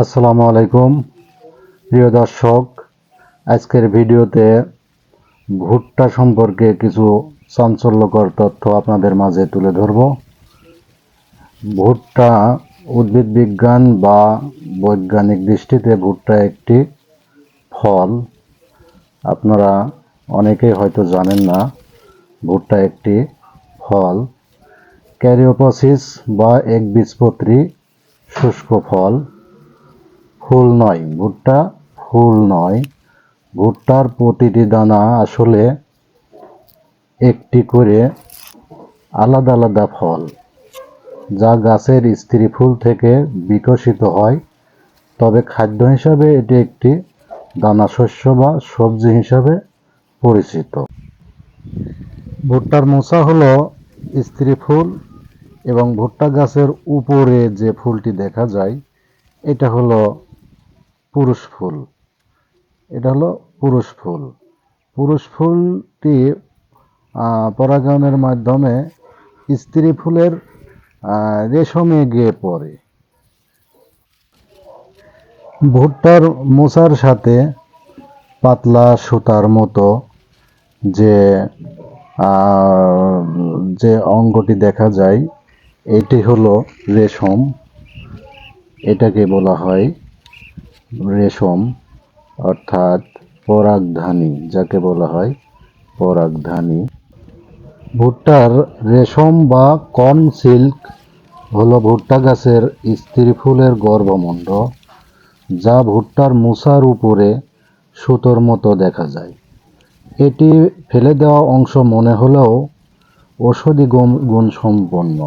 আসসালামু আলাইকুম প্রিয় দর্শক। আজকের ভিডিওতে ভুট্টা সম্পর্কে কিছু চাঞ্চল্যকর তথ্য আপনাদের মাঝে তুলে ধরব। ভুট্টা উদ্ভিদ বিজ্ঞান বা বৈজ্ঞানিক দৃষ্টিতে ভুট্টা একটি ফল। আপনারা অনেকেই হয়তো জানেন না ভুট্টা একটি ফল। ক্যারিওপসিস বা একবীজপত্রী শুষ্ক ফল। ফুল নয়, ভুট্টা ফুল নয়। ভুট্টার প্রতিটি দানা আসলে একটি করে আলাদা আলাদা ফল, যা গাছের স্ত্রী ফুল থেকে বিকশিত হয়। তবে খাদ্য হিসাবে এটি একটি দানাশস্য বা সবজি হিসাবে পরিচিত। ভুট্টার মোচা হলো স্ত্রী ফুল এবং ভুট্টা গাছের উপরে যে ফুলটি দেখা যায় এটা হলো পুরুষ ফুল। এটা হলো পুরুষ ফুল। পুরুষ ফুলটি পরাগায়নের মাধ্যমে স্ত্রী ফুলের রেশমে গিয়ে পড়ে। ভুট্টার মোচার সাথে পাতলা সুতার মতো যে যে অঙ্গটি দেখা যায় এটি হলো রেশম। এটাকে বলা হয় রেশম, অর্থাৎ পরাগধানী, যাকে বলা হয় পরাগধানী। ভুট্টার রেশম বা কর্ন সিল্ক হলো ভুট্টা গাছের স্ত্রী ফুলের গর্ভমুণ্ড, যা ভুট্টার মোচার উপরে সুতোর মতো দেখা যায়। এটি ফেলে দেওয়া অংশ মনে হলেও ঔষধি গুণসম্পন্ন।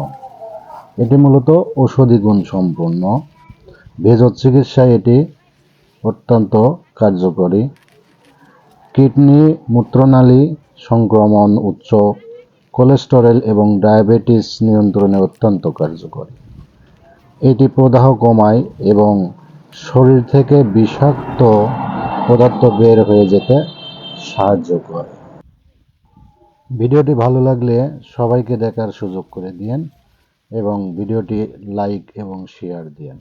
এটি মূলত ঔষধি গুণসম্পন্ন। ভেষজ চিকিৎসায় এটি অত্যন্ত কার্যকরী। কিডনি, মূত্রনালী সংক্রমণ, উচ্চ কোলেস্টেরল এবং ডায়াবেটিস নিয়ন্ত্রণে অত্যন্ত কার্যকরী। এটি প্রদাহ কমায় এবং শরীর থেকে বিষাক্ত পদার্থ বের হয়ে যেতে সাহায্য করে। ভিডিওটি ভালো লাগলে সবাইকে দেখার সুযোগ করে দিয়েন এবং ভিডিওটি লাইক এবং শেয়ার দিয়েন।